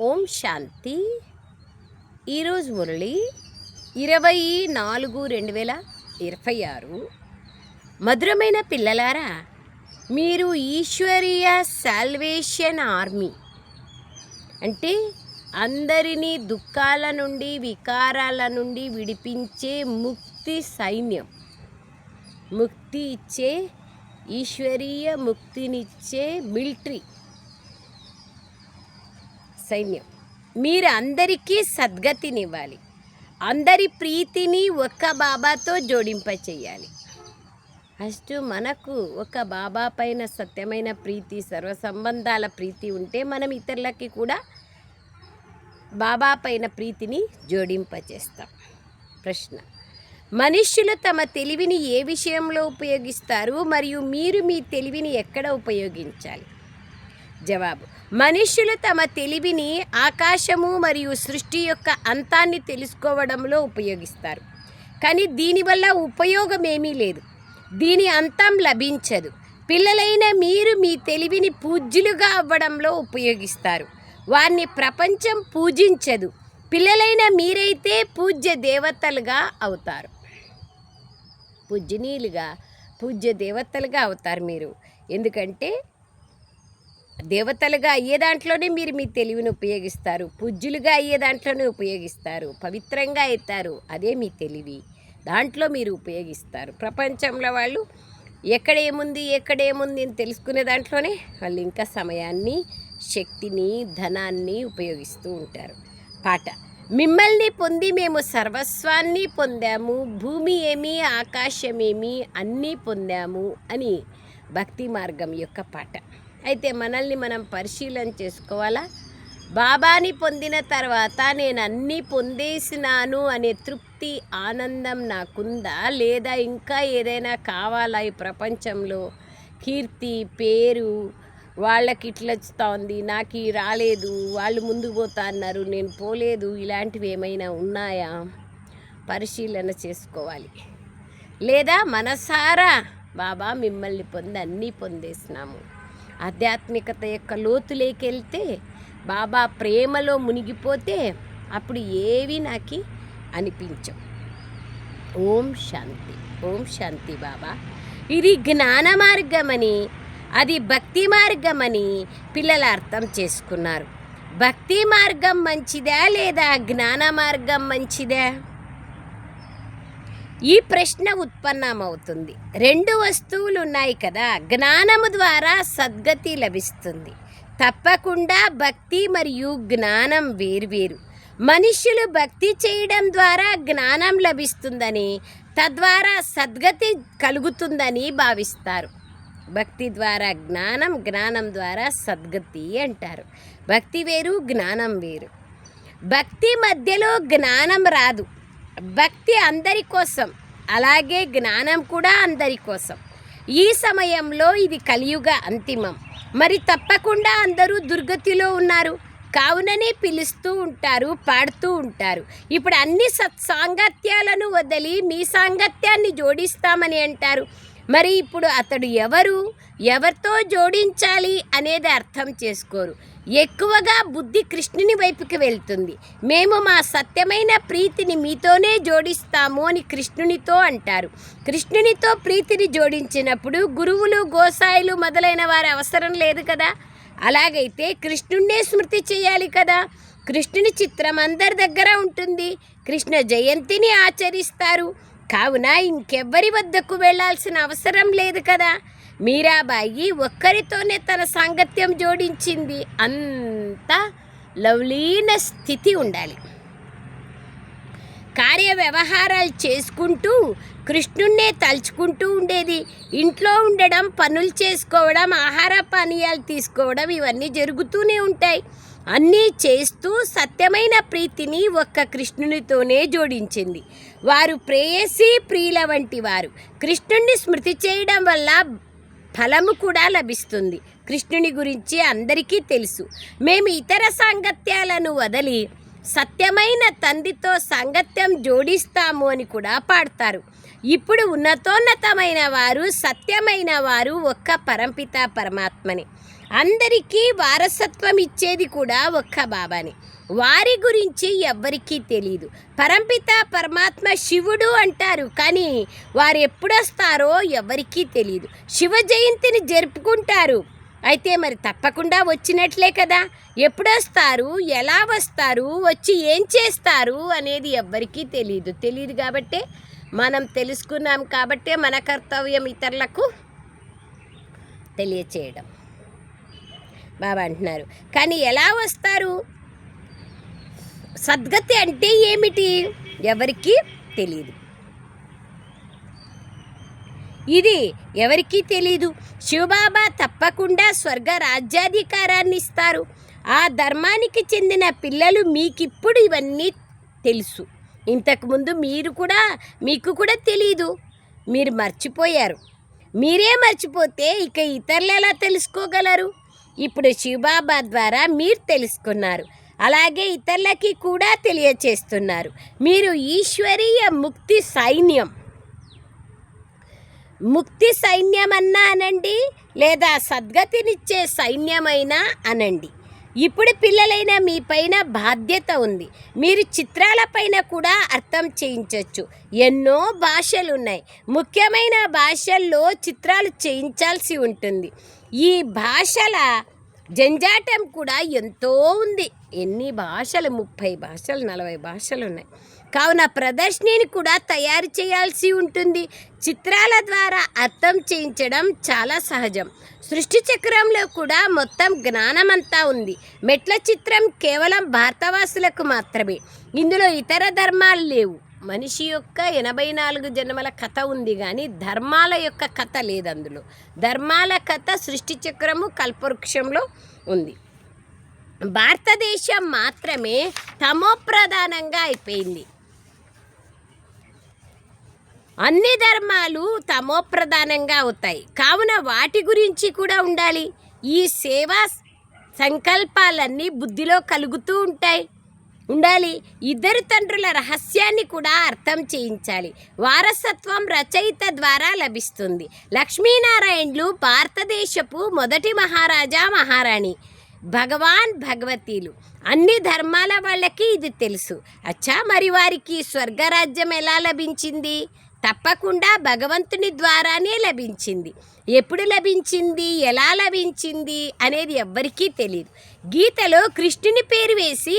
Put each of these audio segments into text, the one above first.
ఓం శాంతి. ఈరోజు మురళి 24/2026. మధురమైన పిల్లలారా, మీరు ఈశ్వరీయ సాల్వేషన్ ఆర్మీ అంటే అందరినీ దుఃఖాల నుండి వికారాల నుండి విడిపించే ముక్తి సైన్యం, ముక్తి ఇచ్చే ఈశ్వరీయ ముక్తినిచ్చే మిలిటరీ సైన్యం. మీరు అందరికీ సద్గతినివ్వాలి, అందరి ప్రీతిని ఒక్క బాబాతో జోడింపచేయాలి. ఫస్ట్ మనకు ఒక బాబా పైన సత్యమైన ప్రీతి, సర్వ సంబంధాల ప్రీతి ఉంటే మనం ఇతరులకి కూడా బాబా పైన ప్రీతిని జోడింపచేస్తాం. ప్రశ్న: మనుష్యులు తమ తెలివిని ఏ విషయంలో ఉపయోగిస్తారు మరియు మీరు మీ తెలివిని ఎక్కడ ఉపయోగించాలి? జవాబు: మనుష్యులు తమ తెలివిని ఆకాశము మరియు సృష్టి యొక్క అంతాన్ని తెలుసుకోవడంలో ఉపయోగిస్తారు, కానీ దీనివల్ల ఉపయోగం ఏమీ లేదు, దీని అంతం లభించదు. పిల్లలైన మీరు మీ తెలివిని పూజ్యులుగా అవ్వడంలో ఉపయోగిస్తారు, వారిని ప్రపంచం పూజించదు. పిల్లలైన మీరైతే పూజ్య దేవతలుగా అవుతారు, పూజ్యనీయులుగా, పూజ్య దేవతలుగా అవుతారు మీరు. ఎందుకంటే దేవతలుగా అయ్యే దాంట్లోనే మీరు మీ తెలివిని ఉపయోగిస్తారు, పూజ్యులుగా అయ్యే దాంట్లోనే ఉపయోగిస్తారు, పవిత్రంగా అవుతారు. అదే మీ తెలివి, దాంట్లో మీరు ఉపయోగిస్తారు. ప్రపంచంలో వాళ్ళు ఎక్కడేముంది అని తెలుసుకునే దాంట్లోనే వాళ్ళు ఇంకా సమయాన్ని, శక్తిని, ధనాన్ని ఉపయోగిస్తూ ఉంటారు. పాట: మిమ్మల్ని పొంది మేము సర్వస్వాన్ని పొందాము, భూమి ఏమి ఆకాశమేమి అన్నీ పొందాము అని భక్తి మార్గం యొక్క పాట. అయితే మనల్ని మనం పరిశీలన చేసుకోవాలా? బాబాని పొందిన తర్వాత నేను అన్నీ పొందేసినాను అనే తృప్తి, ఆనందం నాకుందా, లేదా ఇంకా ఏదైనా కావాలా? ఈ ప్రపంచంలో కీర్తి, పేరు, వాళ్ళకి ఇట్లా వస్తుంది, నాకు రాలేదు, వాళ్ళు ముందుకు పోతా అన్నారు, నేను పోలేదు, ఇలాంటివి ఏమైనా ఉన్నాయా? పరిశీలన చేసుకోవాలి. లేదా మనసారా బాబా మిమ్మల్ని పొంది అన్నీ పొందేసినాము, ఆధ్యాత్మికత యొక్క లోతులోకి వెళ్తే, బాబా ప్రేమలో మునిగిపోతే అప్పుడు ఏవి నాకు అనిపించవు. ఓం శాంతి. ఓం శాంతి. బాబా ఇది జ్ఞాన మార్గమని, అది భక్తి మార్గమని పిల్లలు అర్థం చేసుకున్నారు. భక్తి మార్గం మంచిదా లేదా జ్ఞాన మార్గం మంచిదా? ఈ ప్రశ్న ఉత్పన్నమవుతుంది. రెండు వస్తువులు ఉన్నాయి కదా, జ్ఞానము ద్వారా సద్గతి లభిస్తుంది. తప్పకుండా భక్తి మరియు జ్ఞానం వేర్వేరు. మనుష్యులు భక్తి చేయడం ద్వారా జ్ఞానం లభిస్తుందని, తద్వారా సద్గతి కలుగుతుందని భావిస్తారు. భక్తి ద్వారా జ్ఞానం, జ్ఞానం ద్వారా సద్గతి అంటారు. భక్తి వేరు, జ్ఞానం వేరు. భక్తి మధ్యలో జ్ఞానం రాదు. భక్తి అందరి కోసం, అలాగే జ్ఞానం కూడా అందరి కోసం. ఈ సమయంలో ఇది కలియుగ అంతిమం. మరి తప్పకుండా అందరూ దుర్గతిలో ఉన్నారు, కావుననే పిలుస్తూ ఉంటారు, పాడుతూ ఉంటారు. ఇప్పుడు అన్ని సత్సాంగత్యాలను వదిలి మీ సాంగత్యాన్ని జోడిస్తామని అంటారు. మరి ఇప్పుడు అతడు ఎవరు, ఎవరితో జోడించాలి అనేది అర్థం చేసుకోరు. ఎక్కువగా బుద్ధి కృష్ణుని వైపుకి వెళ్తుంది. మేము మా సత్యమైన ప్రీతిని మీతోనే జోడిస్తాము అని కృష్ణునితో అంటారు. కృష్ణునితో ప్రీతిని జోడించినప్పుడు గురువులు, గోసాయిలు మొదలైన వారి అవసరం లేదు కదా. అలాగైతే కృష్ణుణ్ణే స్మృతి చేయాలి కదా. కృష్ణుని చిత్రం అందరి దగ్గర ఉంటుంది, కృష్ణ జయంతిని ఆచరిస్తారు. కావున ఇంకెవ్వరి వద్దకు వెళ్ళాల్సిన అవసరం లేదు కదా. మీరాబాయి ఒక్కరితోనే తన సాంగత్యం జోడించింది. అంత లవ్లీన స్థితి ఉండాలి. కార్య వ్యవహారాలు చేసుకుంటూ కృష్ణుణ్ణే తలుచుకుంటూ ఉండేది. ఇంట్లో ఉండడం, పనులు చేసుకోవడం, ఆహార పానీయాలు తీసుకోవడం, ఇవన్నీ జరుగుతూనే ఉంటాయి. అన్నీ చేస్తూ సత్యమైన ప్రీతిని ఒక్క కృష్ణునితోనే జోడించింది. వారు ప్రేయసి, ప్రియుల వంటి వారు. కృష్ణుణ్ణి స్మృతి చేయడం వల్ల ఫలము కూడా లభిస్తుంది. కృష్ణుని గురించి అందరికీ తెలుసు. మేము ఇతర సాంగత్యాలను వదిలి సత్యమైన తండ్రితో సాంగత్యం జోడిస్తాము అని కూడా పాడతారు. ఇప్పుడు ఉన్నతోన్నతమైన వారు, సత్యమైన వారు ఒక్క పరంపిత పరమాత్మని. అందరికీ వారసత్వం ఇచ్చేది కూడా ఒక్క బాబాని. వారి గురించి ఎవ్వరికీ తెలియదు. పరంపిత పరమాత్మ శివుడు అంటారు, కానీ వారు ఎప్పుడొస్తారో ఎవరికీ తెలియదు. శివ జయంతిని జరుపుకుంటారు, అయితే మరి తప్పకుండా వచ్చినట్లే కదా. ఎప్పుడొస్తారు, ఎలా వస్తారు, వచ్చి ఏం చేస్తారు అనేది ఎవ్వరికీ తెలియదు కాబట్టే మనం తెలుసుకున్నాం, కాబట్టే మన కర్తవ్యం ఇతరులకు తెలియచేయడం. బాబా అంటున్నారు, కానీ ఎలా వస్తారు, సద్గతి అంటే ఏమిటి ఎవరికీ తెలియదు. ఇది ఎవరికీ తెలీదు. శివబాబా తప్పకుండా స్వర్గ రాజ్యాధికారాన్ని ఇస్తారు. ఆ ధర్మానికి చెందిన పిల్లలు మీకిప్పుడు ఇవన్నీ తెలుసు. ఇంతకుముందు మీకు కూడా తెలీదు, మీరు మర్చిపోయారు. మీరే మర్చిపోతే ఇక ఇతరులు ఎలా తెలుసుకోగలరు? ఇప్పుడు శివబాబా ద్వారా మీరు తెలుసుకున్నారు, అలాగే ఇతరులకి కూడా తెలియచేస్తున్నారు. మీరు ఈశ్వరీయ ముక్తి సైన్యం అన్నా అనండి, లేదా సద్గతినిచ్చే సైన్యమైనా అనండి. ఇప్పుడు పిల్లలైన మీ పైన బాధ్యత ఉంది. మీరు చిత్రాలపైన కూడా అర్థం చేయించవచ్చు. ఎన్నో భాషలు ఉన్నాయి, ముఖ్యమైన భాషల్లో చిత్రాలు చేయించాల్సి ఉంటుంది. ఈ భాషల జంజాటం కూడా ఎంతో ఉంది. ఎన్ని భాషలు, 30 భాషలు 40 భాషలు ఉన్నాయి. కావున ప్రదర్శనని కూడా తయారు చేయాల్సి ఉంటుంది. చిత్రాల ద్వారా అర్థం చేయించడం చాలా సహజం. సృష్టి చక్రంలో కూడా మొత్తం జ్ఞానమంతా ఉంది. మెట్ల చిత్రం కేవలం భారతవాసులకు మాత్రమే. ఇందులో ఇతర ధర్మాలు లేవు. మనిషి యొక్క 84 జన్మల కథ ఉంది, కానీ ధర్మాల యొక్క కథ లేదు. అందులో ధర్మాల కథ సృష్టి చక్రము కల్పవృక్షంలో ఉంది. భారతదేశం మాత్రమే తమోప్రధానంగా అయిపోయింది. అన్ని ధర్మాలు తమోప్రధానంగా అవుతాయి. కావున వాటి గురించి కూడా ఉండాలి. ఈ సేవా సంకల్పాలన్నీ బుద్ధిలో కలుగుతూ ఉండాలి. ఇద్దరు తండ్రుల రహస్యాన్ని కూడా అర్థం చేయించాలి. వారసత్వం రచయిత ద్వారా లభిస్తుంది. లక్ష్మీనారాయణులు భారతదేశపు మొదటి మహారాజా మహారాణి, భగవతీలు. అన్ని ధర్మాల వాళ్ళకి ఇది తెలుసు. అచ్చా, మరి వారికి స్వర్గరాజ్యం ఎలా లభించింది? తప్పకుండా భగవంతుని ద్వారానే లభించింది. ఎప్పుడు లభించింది, ఎలా లభించింది అనేది ఎవ్వరికీ తెలియదు. గీతలో కృష్ణుని పేరు వేసి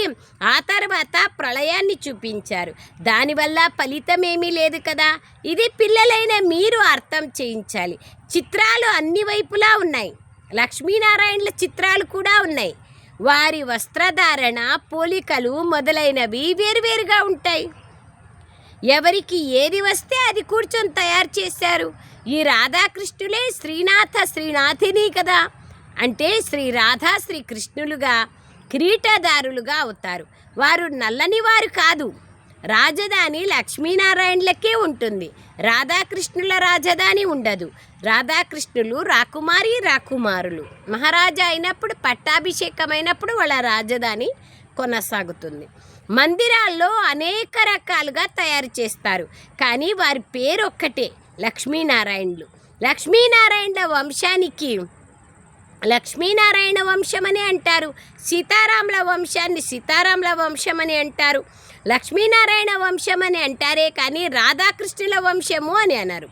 ఆ తర్వాత ప్రళయాన్ని చూపించారు. దానివల్ల ఫలితం ఏమీ లేదు కదా. ఇది పిల్లలైన మీరు అర్థం చేయించాలి. చిత్రాలు అన్ని వైపులా ఉన్నాయి. లక్ష్మీనారాయణుల చిత్రాలు కూడా ఉన్నాయి. వారి వస్త్రధారణ, పోలికలు మొదలైనవి వేరువేరుగా ఉంటాయి. ఎవరికి ఏది వస్తే అది కూర్చొని తయారు చేశారు. ఈ రాధాకృష్ణులే శ్రీనాథిని కదా. అంటే శ్రీ రాధా శ్రీకృష్ణులుగా కిరీటదారులుగా అవుతారు. వారు నల్లని వారు కాదు. రాజధాని లక్ష్మీనారాయణులకే ఉంటుంది. రాధాకృష్ణుల రాజధాని ఉండదు. రాధాకృష్ణులు రాకుమారులు. మహారాజా అయినప్పుడు, పట్టాభిషేకమైనప్పుడు వాళ్ళ రాజధాని కొనసాగుతుంది. మందిరాల్లో అనేక రకాలుగా తయారు చేస్తారు, కానీ వారి పేరు ఒక్కటే, లక్ష్మీనారాయణులు. లక్ష్మీనారాయణ వంశం అని అంటారు. సీతారాముల వంశాన్ని సీతారాముల వంశం అని అంటారు. లక్ష్మీనారాయణ వంశం అని అంటారే కానీ రాధాకృష్ణుల వంశము అని అన్నారు.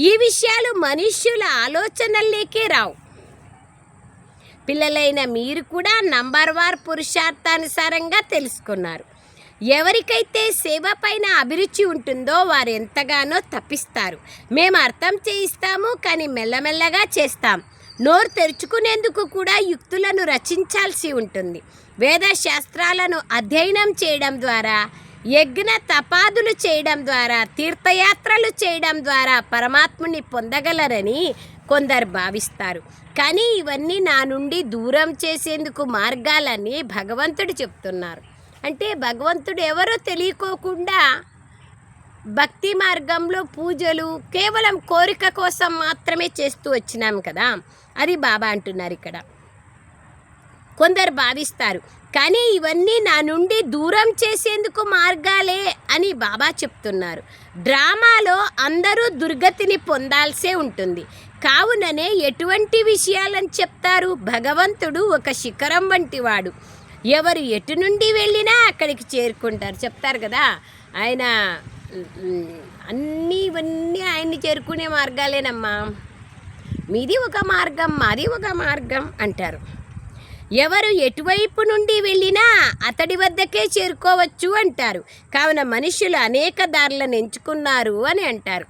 ఈ విషయాలు మనుష్యుల ఆలోచనల్లోకే రావు. పిల్లలైన మీరు కూడా నంబర్ వార్ పురుషార్థానుసారంగా తెలుసుకున్నారు. ఎవరికైతే సేవ పైన అభిరుచి ఉంటుందో వారు ఎంతగానో తప్పిస్తారు. మేము అర్థం చేయిస్తాము, కానీ మెల్లమెల్లగా చేస్తాం. నోరు తెరుచుకునేందుకు కూడా యుక్తులను రచించాల్సి ఉంటుంది. వేద శాస్త్రాలను అధ్యయనం చేయడం ద్వారా, యజ్ఞ తపాదులు చేయడం ద్వారా, తీర్థయాత్రలు చేయడం ద్వారా పరమాత్ముని పొందగలరని కొందరు భావిస్తారు. కానీ ఇవన్నీ నా నుండి దూరం చేసేందుకు మార్గాలని భగవంతుడు చెప్తున్నారు. అంటే భగవంతుడు ఎవరో తెలియకోకుండా భక్తి మార్గంలో పూజలు కేవలం కోరిక కోసం మాత్రమే చేస్తూ వచ్చినాం కదా, అది బాబా అంటున్నారు ఇక్కడ. కొందరు భావిస్తారు, కానీ ఇవన్నీ నా నుండి దూరం చేసేందుకు మార్గాలే అని బాబా చెప్తున్నారు. డ్రామాలో అందరూ దుర్గతిని పొందాల్సే ఉంటుంది, కావుననే ఎటువంటి విషయాలని చెప్తారు? భగవంతుడు ఒక శిఖరం వంటివాడు, ఎవరు ఎటు నుండి వెళ్ళినా అక్కడికి చేరుకుంటారు చెప్తారు కదా. ఆయన ఇవన్నీ ఆయన్ని చేరుకునే మార్గాలేనమ్మా. మీది ఒక మార్గం, మాది ఒక మార్గం అంటారు. ఎవరు ఎటువైపు నుండి వెళ్ళినా అతడి వద్దకే చేరుకోవచ్చు అంటారు. కావున మనుషులు అనేక దారులను ఎంచుకున్నారు అని అంటారు.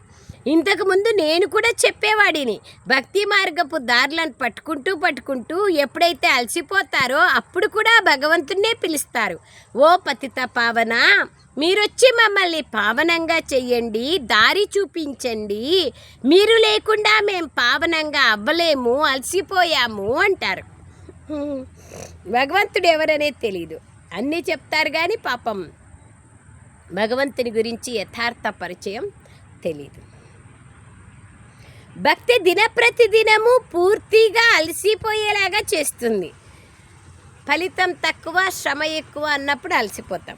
ఇంతకుముందు నేను కూడా చెప్పేవాడిని, భక్తి మార్గపు దారులను పట్టుకుంటూ ఎప్పుడైతే అలసిపోతారో అప్పుడు కూడా భగవంతున్నే పిలుస్తారు. ఓ పతిత పావన, మీరొచ్చి మమ్మల్ని పావనంగా చెయ్యండి, దారి చూపించండి, మీరు లేకుండా మేం పావనంగా అవ్వలేము, అలసిపోయాము అంటారు. భగవంతుడు ఎవరనేది తెలీదు, అన్నీ చెప్తారు కానీ పాపం భగవంతుని గురించి యథార్థ పరిచయం తెలీదు. భక్తి దినప్రతిదినము పూర్తిగా అలసిపోయేలాగా చేస్తుంది. ఫలితం తక్కువ, శ్రమ ఎక్కువ అన్నప్పుడు అలసిపోతాం.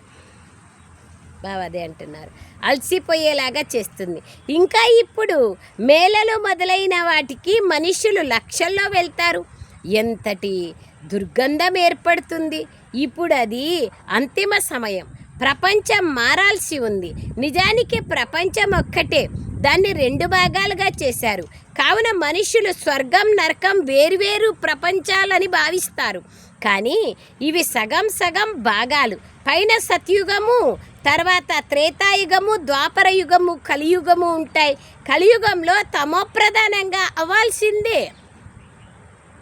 బాబా అదే అంటున్నారు, అలసిపోయేలాగా చేస్తుంది. ఇంకా ఇప్పుడు మేళలు మొదలైన వాటికి మనుషులు లక్షల్లో వెళ్తారు. ఎంతటి దుర్గంధం ఏర్పడుతుంది. ఇప్పుడు అది అంతిమ సమయం, ప్రపంచం మారాల్సి ఉంది. నిజానికి ప్రపంచం ఒక్కటే, దాన్ని 2 భాగాలుగా చేశారు. కావున మనుషులు స్వర్గం నరకం వేరువేరు ప్రపంచాలని భావిస్తారు. కానీ ఇవి సగం సగం భాగాలు. పైన సత్యుగము, తర్వాత త్రేతాయుగము, ద్వాపర యుగము, కలియుగము ఉంటాయి. కలియుగంలో తమోప్రధానంగా అవ్వాల్సిందే.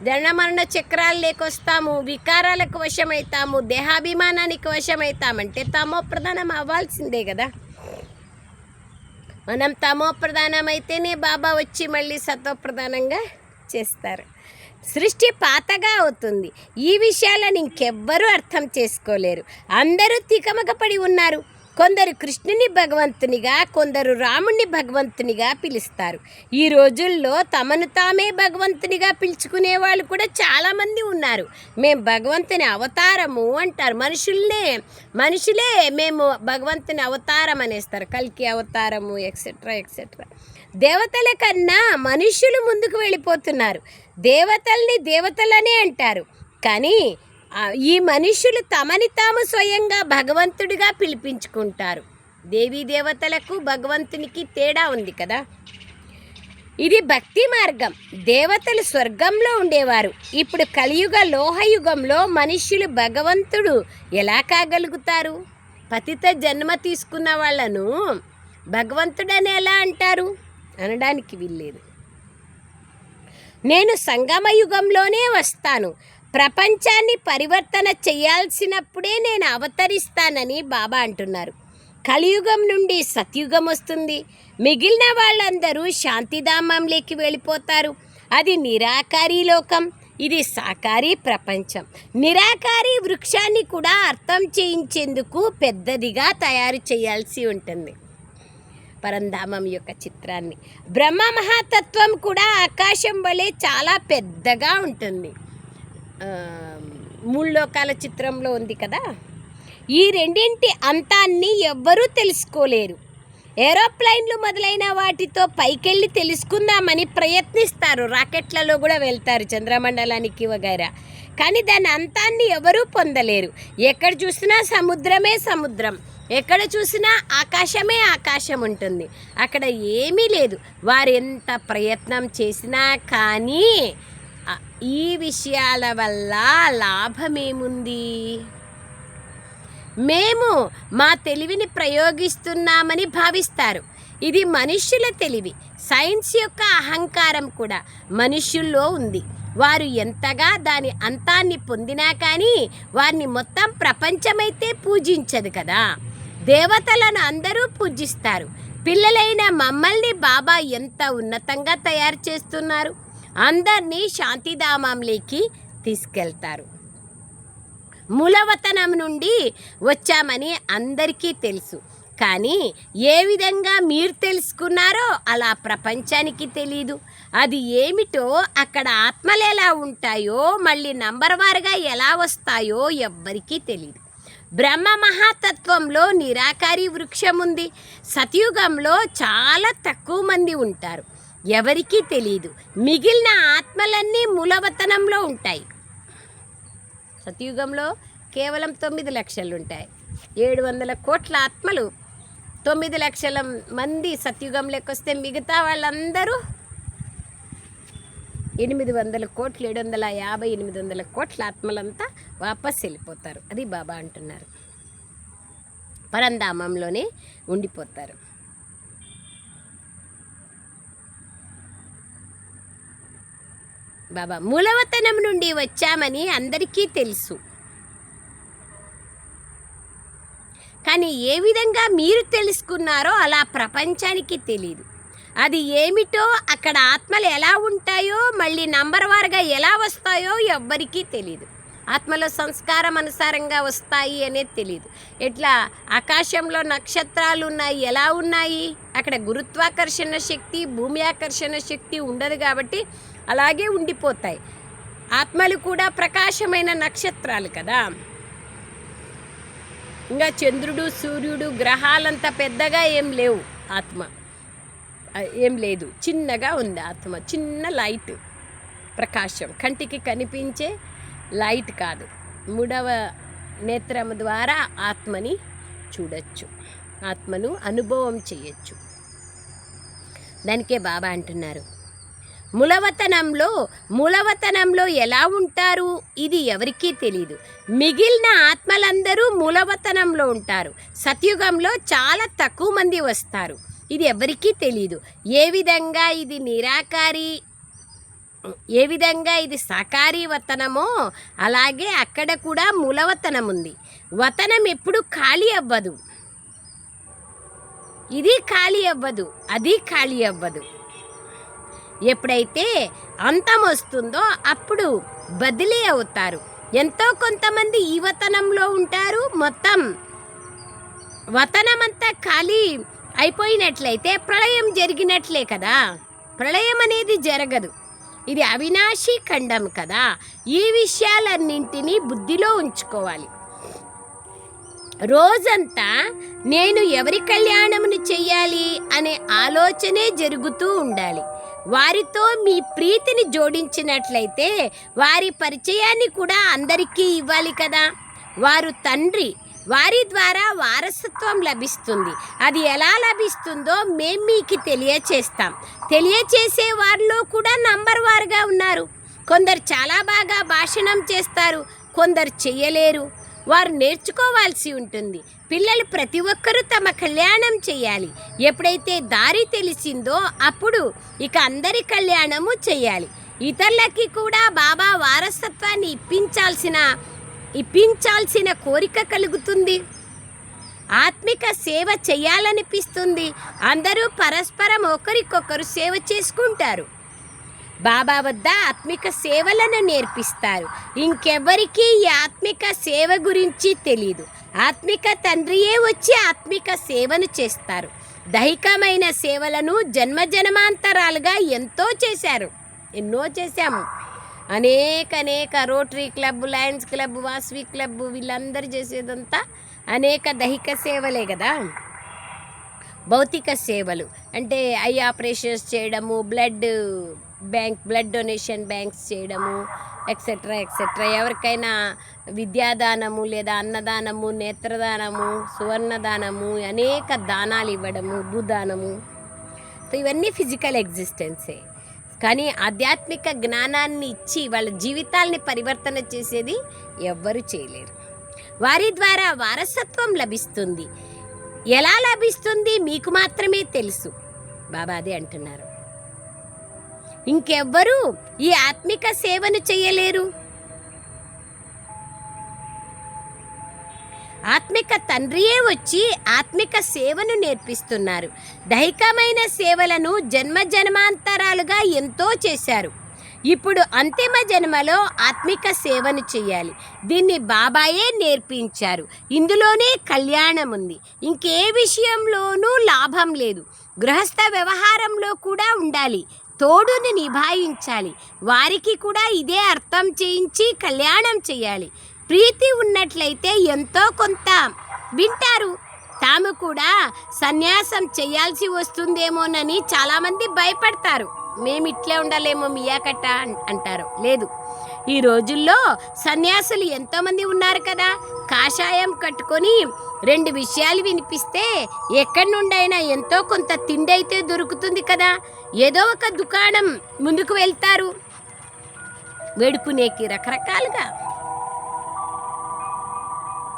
జనమరణ చక్రాలు లేకొస్తాము, వికారాలకు వశమవుతాము, దేహాభిమానానికి వశమవుతామంటే తమోప్రధానం అవ్వాల్సిందే కదా. మనం తమోప్రధానమైతేనే బాబా వచ్చి మళ్ళీ సతోప్రధానంగా చేస్తారు. సృష్టి పాతగా అవుతుంది. ఈ విషయాలను ఇంకెవ్వరూ అర్థం చేసుకోలేరు. అందరూ తికమకపడి ఉన్నారు. కొందరు కృష్ణుని భగవంతునిగా, కొందరు రాముణ్ణి భగవంతునిగా పిలుస్తారు. ఈ రోజుల్లో తమను తామే భగవంతునిగా పిలుచుకునే వాళ్ళు కూడా చాలామంది ఉన్నారు. మేము భగవంతుని అవతారము అంటారు. మనుషులే మేము భగవంతుని అవతారం అనేస్తారు. కల్కి అవతారము ఎక్సెట్రా ఎక్సెట్రా. దేవతల కన్నా మనుషులు ముందుకు వెళ్ళిపోతున్నారు. దేవతల్ని దేవతలనే అంటారు. కానీ ఈ మనుషులు తమని తాము స్వయంగా భగవంతుడిగా పిలిపించుకుంటారు. దేవీ దేవతలకు భగవంతునికి తేడా ఉంది కదా. ఇది భక్తి మార్గం. దేవతలు స్వర్గంలో ఉండేవారు. ఇప్పుడు కలియుగ లోహయుగంలో మనుష్యులు భగవంతుడు ఎలా కాగలుగుతారు? పతిత జన్మ తీసుకున్న వాళ్ళను భగవంతుడని ఎలా అంటారు? అనడానికి వీల్లేదు. నేను సంగమ యుగంలోనే వస్తాను, ప్రపంచాన్ని పరివర్తన చేయాల్సినప్పుడే నేను అవతరిస్తానని బాబా అంటున్నారు. కలియుగం నుండి సత్యుగం వస్తుంది. మిగిలిన వాళ్ళందరూ శాంతిధామంలోకి వెళ్ళిపోతారు. అది నిరాకారి లోకం, ఇది సాకారి ప్రపంచం. నిరాకారి వృక్షాన్ని కూడా అర్థం చేయించేందుకు పెద్దదిగా తయారు చేయాల్సి ఉంటుంది. పరంధామం యొక్క చిత్రాన్ని, బ్రహ్మ మహాతత్వం కూడా ఆకాశం వలె చాలా పెద్దగా ఉంటుంది. 3 లోకాల చిత్రంలో ఉంది కదా. ఈ రెండింటి అంతాన్ని ఎవ్వరూ తెలుసుకోలేరు. ఏరోప్లైన్లు మొదలైన వాటితో పైకెళ్ళి తెలుసుకుందామని ప్రయత్నిస్తారు. రాకెట్లలో కూడా వెళ్తారు చంద్రమండలానికి వగైరా. కానీ దాని అంతాన్ని ఎవరూ పొందలేరు. ఎక్కడ చూసినా సముద్రమే సముద్రం, ఎక్కడ చూసినా ఆకాశమే ఆకాశం ఉంటుంది. అక్కడ ఏమీ లేదు. వారు ఎంత ప్రయత్నం చేసినా కానీ ఈ విషయాల వల్ల లాభమేముంది? మేము మా తెలివిని ప్రయోగిస్తున్నామని భావిస్తారు. ఇది మనుష్యుల తెలివి. సైన్స్ యొక్క అహంకారం కూడా మనుష్యుల్లో ఉంది. వారు ఎంతగా దాని అంతాన్ని పొందినా కానీ వారిని మొత్తం ప్రపంచమైతే పూజించదు కదా. దేవతలను అందరూ పూజిస్తారు. పిల్లలైన మమ్మల్ని బాబా ఎంత ఉన్నతంగా తయారు చేస్తున్నారు. అందరినీ శాంతిధామంలోకి తీసుకెళ్తారు. మూలవతనం నుండి వచ్చామని అందరికీ తెలుసు. కానీ ఏ విధంగా మీరు తెలుసుకున్నారో అలా ప్రపంచానికి తెలీదు. అది ఏమిటో, అక్కడ ఆత్మలు ఎలా ఉంటాయో, మళ్ళీ నంబర్ వారుగా ఎలా వస్తాయో ఎవ్వరికీ తెలియదు. బ్రహ్మ మహాతత్వంలో నిరాకారి వృక్షం ఉంది. సతయుగంలో చాలా తక్కువ మంది ఉంటారు. ఎవరికీ తెలియదు. మిగిలిన ఆత్మలన్నీ మూలవతనంలో ఉంటాయి. సత్యుగంలో కేవలం 9 లక్షలు ఉంటాయి. 700 కోట్ల ఆత్మలు, 9 లక్షల మంది సత్యుగంలోకి వస్తే మిగతా వాళ్ళందరూ 800 కోట్లు, 750, 800 కోట్ల ఆత్మలంతా వాపస్ వెళ్ళిపోతారు. అది బాబా అంటున్నారు. పరంధామంలోనే ఉండిపోతారు. బాబా మూలవతనం నుండి వచ్చామని అందరికీ తెలుసు, కానీ ఏ విధంగా మీరు తెలుసుకున్నారో అలా ప్రపంచానికి తెలీదు. అది ఏమిటో, అక్కడ ఆత్మలు ఎలా ఉంటాయో, మళ్ళీ నంబర్ వారుగా ఎలా వస్తాయో ఎవ్వరికీ తెలీదు. ఆత్మలో సంస్కారం అనుసారంగా వస్తాయి అనేది తెలియదు. ఎట్లా ఆకాశంలో నక్షత్రాలు ఉన్నాయి, ఎలా ఉన్నాయి? అక్కడ గురుత్వాకర్షణ శక్తి, భూమి ఆకర్షణ శక్తి ఉండదు కాబట్టి అలాగే ఉండిపోతాయి. ఆత్మలు కూడా ప్రకాశమైన నక్షత్రాలు కదా. ఇంకా చంద్రుడు, సూర్యుడు, గ్రహాలంత పెద్దగా ఏం లేవు. ఆత్మ ఏం లేదు, చిన్నగా ఉంది ఆత్మ. చిన్న లైట్, ప్రకాశం, కంటికి కనిపించే లైట్ కాదు. 3వ నేత్రం ద్వారా ఆత్మని చూడొచ్చు, ఆత్మను అనుభవం చేయొచ్చు. దానికే బాబా అంటున్నారు, మూలవతనంలో ఎలా ఉంటారు ఇది ఎవరికీ తెలియదు. మిగిలిన ఆత్మలందరూ మూలవతనంలో ఉంటారు. సత్యుగంలో చాలా తక్కువ మంది వస్తారు. ఇది ఎవరికీ తెలియదు. ఏ విధంగా ఇది సాకారీ వతనమో అలాగే అక్కడ కూడా మూలవతనం ఉంది. వతనం ఎప్పుడు ఖాళీ అవ్వదు. ఇది ఖాళీ అవ్వదు, అది ఖాళీ అవ్వదు. ఎప్పుడైతే అంతం వస్తుందో అప్పుడు బదిలీ అవుతారు. ఎంతో కొంతమంది ఈ వతనంలో ఉంటారు. మొత్తం వతనమంతా ఖాళీ అయిపోయినట్లయితే ప్రళయం జరిగినట్లే కదా. ప్రళయం అనేది జరగదు, ఇది అవినాశీ ఖండం కదా. ఈ విషయాలన్నింటినీ బుద్ధిలో ఉంచుకోవాలి. రోజంతా నేను ఎవరి కళ్యాణమును చెయ్యాలి అనే ఆలోచనే జరుగుతూ ఉండాలి. వారితో మీ ప్రీతిని జోడించినట్లయితే వారి పరిచయాన్ని కూడా అందరికీ ఇవ్వాలి కదా. వారు తండ్రి, వారి ద్వారా వారసత్వం లభిస్తుంది. అది ఎలా లభిస్తుందో మేము మీకు తెలియచేస్తాం. తెలియచేసే వారిలో కూడా నంబర్ వారుగా ఉన్నారు. కొందరు చాలా బాగా భాషణం చేస్తారు, కొందరు చెయ్యలేరు. వారు నేర్చుకోవాల్సి ఉంటుంది. పిల్లలు ప్రతి ఒక్కరూ తమ కళ్యాణం చేయాలి. ఎప్పుడైతే దారి తెలిసిందో అప్పుడు ఇక అందరి కళ్యాణము చేయాలి. ఇతరులకి కూడా బాబా వారసత్వాన్ని ఇప్పించాల్సిన కోరిక కలుగుతుంది. ఆత్మిక సేవ చేయాలనిపిస్తుంది. అందరూ పరస్పరం ఒకరికొకరు సేవ చేసుకుంటారు. బాబా వద్ద ఆత్మిక సేవలను నేర్పిస్తారు. ఇంకెవ్వరికీ ఈ ఆత్మిక సేవ గురించి తెలియదు. ఆత్మిక తండ్రియే వచ్చి ఆత్మిక సేవను చేస్తారు. దైహికమైన సేవలను జన్మజన్మాంతరాలుగా ఎంతో చేశారు, ఎన్నో చేశాము. అనేక rotary club, Lions club, Vasavi club, వీళ్ళందరూ చేసేదంతా అనేక దైహిక సేవలే కదా. భౌతిక సేవలు అంటే ఐ ఆపరేషన్స్ చేయడము, బ్లడ్ డొనేషన్ బ్యాంక్స్ చేయడము, ఎక్సెట్రా. ఎవరికైనా విద్యాదానము లేదా అన్నదానము, నేత్రదానము, సువర్ణదానము, అనేక దానాలు ఇవ్వడము, భూదానము. సో ఇవన్నీ ఫిజికల్ ఎగ్జిస్టెన్సే. కానీ ఆధ్యాత్మిక జ్ఞానాన్ని ఇచ్చి వాళ్ళ జీవితాల్ని పరివర్తన చేసేది ఎవ్వరూ చేయలేరు. వారి ద్వారా వారసత్వం లభిస్తుంది. ఎలా లభిస్తుంది మీకు మాత్రమే తెలుసు. బాబా అదే అంటున్నారు, ఇంకెవ్వరూ ఈ ఆత్మిక సేవను చేయలేరు. ఆత్మిక తండ్రియే వచ్చి ఆత్మిక సేవను నేర్పిస్తున్నారు. దైహికమైన సేవలను జన్మజన్మాంతరాలుగా ఎంతో చేశారు. ఇప్పుడు అంతిమ జన్మలో ఆత్మిక సేవను చేయాలి. దీన్ని బాబాయే నేర్పించారు. ఇందులోనే కళ్యాణం ఉంది. ఇంకే విషయంలోనూ లాభం లేదు. గృహస్థ వ్యవహారంలో కూడా ఉండాలి, తోడుని నిభాయించాలి. వారికి కూడా ఇదే అర్థం చేయించి కళ్యాణం చేయాలి. ప్రీతి ఉన్నట్లయితే ఎంతో కొంత వింటారు, తాము కూడా సన్యాసం చేయాల్సి వస్తుందేమోనని చాలామంది భయపడతారు. మేము ఇట్లే ఉండాలేమో మియాకట్ట అంటారు. లేదు, ఈ రోజుల్లో సన్యాసులు ఎంతోమంది ఉన్నారు కదా. కాషాయం కట్టుకొని 2 విషయాలు వినిపిస్తే ఎక్కడి నుండైనా ఎంతో కొంత తిండి అయితే దొరుకుతుంది కదా. ఏదో ఒక దుకాణం ముందుకు వెళ్తారు వేడుకునేకి. రకరకాలుగా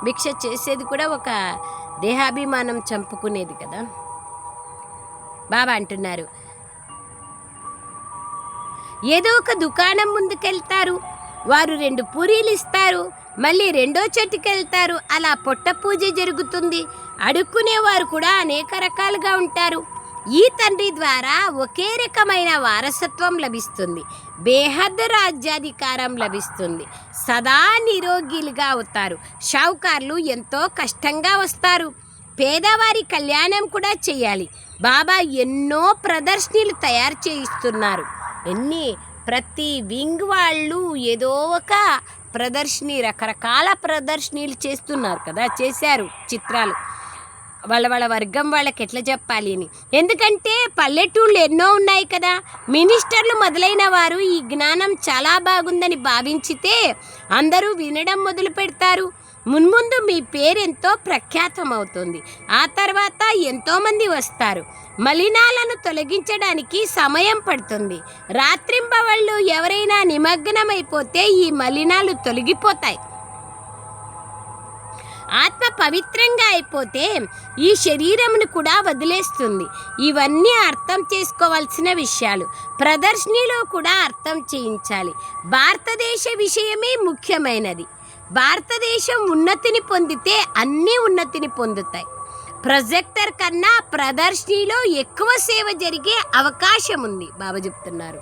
భిక్ష చేసేది కూడా ఒక దేహాభిమానం చంపుకునేది కదా. బాబా అంటున్నారు, ఏదో ఒక దుకాణం ముందుకెళ్తారు, వారు 2 పూరీలు ఇస్తారు, మళ్ళీ రెండో చెట్టుకి వెళ్తారు. అలా పొట్ట పూజ జరుగుతుంది. అడుక్కునేవారు కూడా అనేక రకాలుగా ఉంటారు. ఈ తండ్రి ద్వారా ఒకే రకమైన వారసత్వం లభిస్తుంది. బేహద్ రాజ్యాధికారం లభిస్తుంది. సదా నిరోగిలుగా అవుతారు. షావుకార్లు ఎంతో కష్టంగా వస్తారు. పేదవారి కళ్యాణం కూడా చేయాలి. బాబా ఎన్నో ప్రదర్శనలు తయారు చేయిస్తున్నారు. ప్రతి వింగ్ వాళ్ళు ఏదో ఒక ప్రదర్శని, రకరకాల ప్రదర్శనలు చేస్తున్నారు కదా. చేశారు చిత్రాలు. వాళ్ళ వర్గం వాళ్ళకి ఎట్లా చెప్పాలి అని. ఎందుకంటే పల్లెటూళ్ళు ఎన్నో ఉన్నాయి కదా. మినిస్టర్లు మొదలైన వారు ఈ జ్ఞానం చాలా బాగుందని భావించితే అందరూ వినడం మొదలు పెడతారు. మున్ముందు మీ పేరెంతో ప్రఖ్యాతం అవుతుంది. ఆ తర్వాత ఎంతోమంది వస్తారు. మలినాలను తొలగించడానికి సమయం పడుతుంది. రాత్రింబవళ్ళు ఎవరైనా నిమగ్నమైపోతే ఈ మలినాలు తొలగిపోతాయి. ఆత్మ పవిత్రంగా అయిపోతే ఈ శరీరమును కూడా వదిలేస్తుంది. ఇవన్నీ అర్థం చేసుకోవాల్సిన విషయాలు. ప్రదర్శనలో కూడా అర్థం చేయించాలి. భారతదేశ విషయమే ముఖ్యమైనది. భారతదేశం ఉన్నతిని పొందితే అన్నీ ఉన్నతిని పొందుతాయి. ప్రొజెక్టర్ కన్నా ప్రదర్శనలో ఎక్కువ సేవ జరిగే అవకాశం ఉంది బాబా చెప్తున్నారు.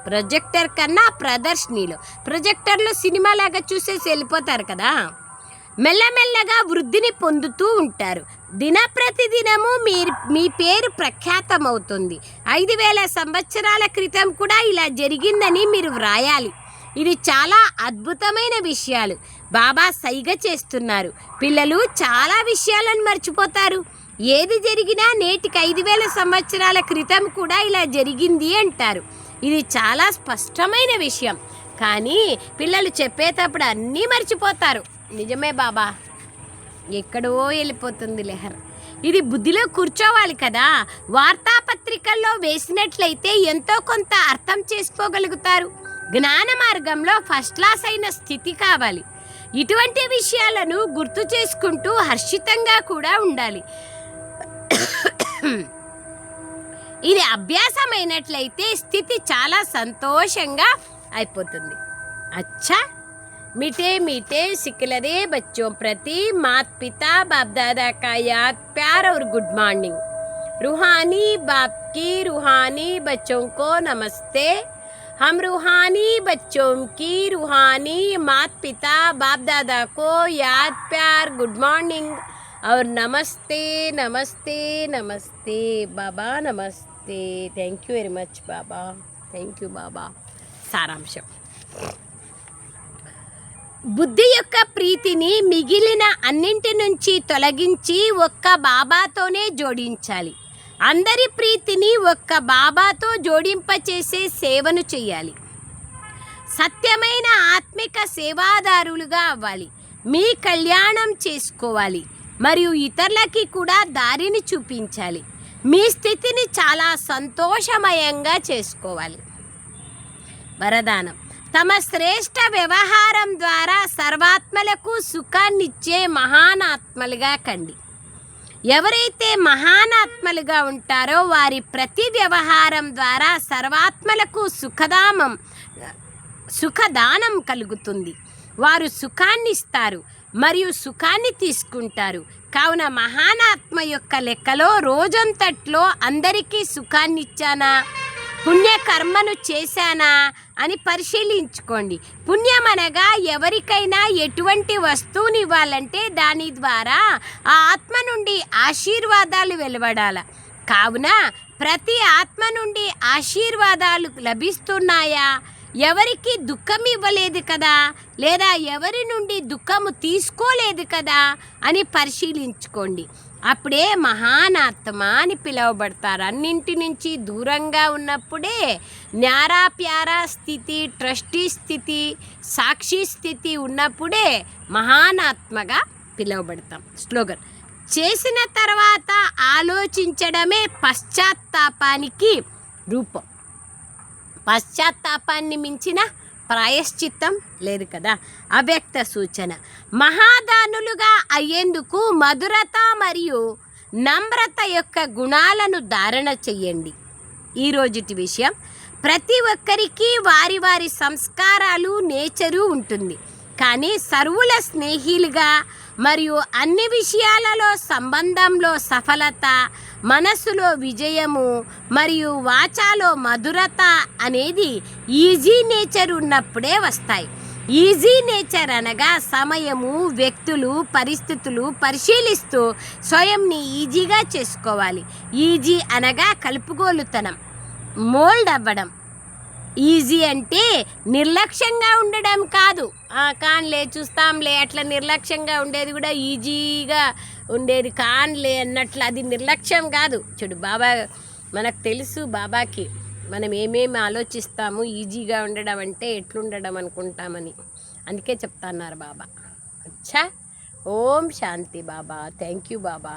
ప్రొజెక్టర్ కన్నా ప్రొజెక్టర్లో సినిమాలాగా చూసేసి వెళ్ళిపోతారు కదా. మెల్లమెల్లగా వృద్ధిని పొందుతూ ఉంటారు. దినప్రతిదినము మీ పేరు ప్రఖ్యాతమవుతుంది. 5000 సంవత్సరాల క్రితం కూడా ఇలా జరిగిందని మీరు వ్రాయాలి. ఇది చాలా అద్భుతమైన విషయాలు. బాబా సైగ చేస్తున్నారు. పిల్లలు చాలా విషయాలను మర్చిపోతారు. ఏది జరిగినా నేటికి 5000 సంవత్సరాల క్రితం కూడా ఇలా జరిగింది అంటారు. ఇది చాలా స్పష్టమైన విషయం. కానీ పిల్లలు చెప్పేటప్పుడు అన్నీ మర్చిపోతారు. నిజమే బాబా, ఎక్కడో వెళ్ళిపోతుంది లెహర్. ఇది బుద్ధిలో కూర్చోవాలి కదా. వార్తాపత్రికల్లో వేసినట్లయితే ఎంతో కొంత అర్థం చేసుకోగలుగుతారు. జ్ఞాన మార్గంలో ఫస్ట్ క్లాస్ అయిన స్థితి కావాలి. ఇటువంటి విషయాలను గుర్తు చేసుకుంటూ హర్షితంగా కూడా ఉండాలి. ఇది అభ్యాసమైనట్లయితే స్థితి చాలా సంతోషంగా అయిపోతుంది. అచ్చా, मीठे मीठे सिकलरे बच्चों प्रति माता पिता बाप दादा का याद प्यार और गुड मॉर्निंग. रूहानी बाप की रूहानी बच्चों को नमस्ते. हम रूहानी बच्चों की रूहानी माता पिता बाप दादा को याद प्यार गुड मॉर्निंग और नमस्ते नमस्ते नमस्ते बाबा, नमस्ते. थैंक यू वेरी मच बाबा. थैंक यू बाबा. సారాంశం: బుద్ధి యొక్క ప్రీతిని మిగిలిన అన్నింటి నుంచి తొలగించి ఒక్క బాబాతోనే జోడించాలి. అందరి ప్రీతిని ఒక్క బాబాతో జోడింపచేసే సేవను చేయాలి. సత్యమైన ఆత్మిక సేవాదారులుగా అవ్వాలి. మీ కళ్యాణం చేసుకోవాలి మరియు ఇతరులకి కూడా దారిని చూపించాలి. మీ స్థితిని చాలా సంతోషమయంగా చేసుకోవాలి. వరదానం: తమ శ్రేష్ఠ వ్యవహారం ద్వారా సర్వాత్మలకు సుఖాన్నిచ్చే మహానాత్మలుగా కండి. ఎవరైతే మహానాత్మలుగా ఉంటారో వారి ప్రతి వ్యవహారం ద్వారా సర్వాత్మలకు సుఖదానం కలుగుతుంది. వారు సుఖాన్ని ఇస్తారు మరియు సుఖాన్ని తీసుకుంటారు. కావున మహానాత్మ యొక్క లెక్కలో రోజంతట్లో అందరికీ సుఖాన్ని ఇచ్చానా, పుణ్యకర్మను చేశానా అని పరిశీలించుకోండి. పుణ్యం అనగా ఎవరికైనా ఎటువంటి వస్తువుని ఇవ్వాలంటే దాని ద్వారా ఆ ఆత్మ నుండి ఆశీర్వాదాలు వెలువడాల. కావున ప్రతి ఆత్మ నుండి ఆశీర్వాదాలు లభిస్తున్నాయా ఎవరికి దుఃఖం ఇవ్వలేదు కదా, లేదా ఎవరి నుండి దుఃఖము తీసుకోలేదు కదా అని పరిశీలించుకోండి. అప్పుడే మహానాత్మ అని పిలువబడతారు. అన్నింటి నుంచి దూరంగా ఉన్నప్పుడే న్యారా ప్యారా స్థితి, ట్రస్టీ స్థితి, సాక్షి స్థితి ఉన్నప్పుడే మహానాత్మగా పిలువబడతాం. స్లోగన్: చేసిన తర్వాత ఆలోచించడమే పశ్చాత్తాపానికి రూపం. పశ్చాత్తాపాన్ని మించిన ప్రాయశ్చిత్తం లేదు కదా. అవ్యక్త సూచన: మహాదానులుగా అయ్యేందుకు మధురత మరియు నమ్రత యొక్క గుణాలను ధారణ చెయ్యండి. ఈరోజుటి విషయం: ప్రతి ఒక్కరికి వారి వారి సంస్కారాలు, నేచరు ఉంటుంది. కానీ సర్వుల స్నేహిలుగా మరియు అన్ని విషయాలలో సంబంధంలో సఫలత, మనసులో విజయము మరియు వాచాలో మధురత అనేది ఈజీ నేచర్ ఉన్నప్పుడే వస్తాయి. ఈజీ నేచర్ అనగా సమయము, వ్యక్తులు, పరిస్థితులు పరిశీలిస్తూ స్వయంని ఈజీగా చేసుకోవాలి. ఈజీ అనగా కలుపుగోలుతనం, మోల్డ్ అవ్వడం. ఈజీ అంటే నిర్లక్ష్యంగా ఉండడం కాదు. కాన్లే చూస్తాంలే అట్లా నిర్లక్ష్యంగా ఉండేది కూడా ఈజీగా ఉండేది కాన్లే అన్నట్లు, అది నిర్లక్ష్యం కాదు. చూడు, బాబా మనకు తెలుసు, బాబాకి మనం ఏమేమి ఆలోచిస్తాము, ఈజీగా ఉండడం అంటే ఎట్లుండడం అనుకుంటామని. అందుకే చెప్తున్నారు బాబా. అచ్చా, ఓం శాంతి బాబా. Thank you Baba.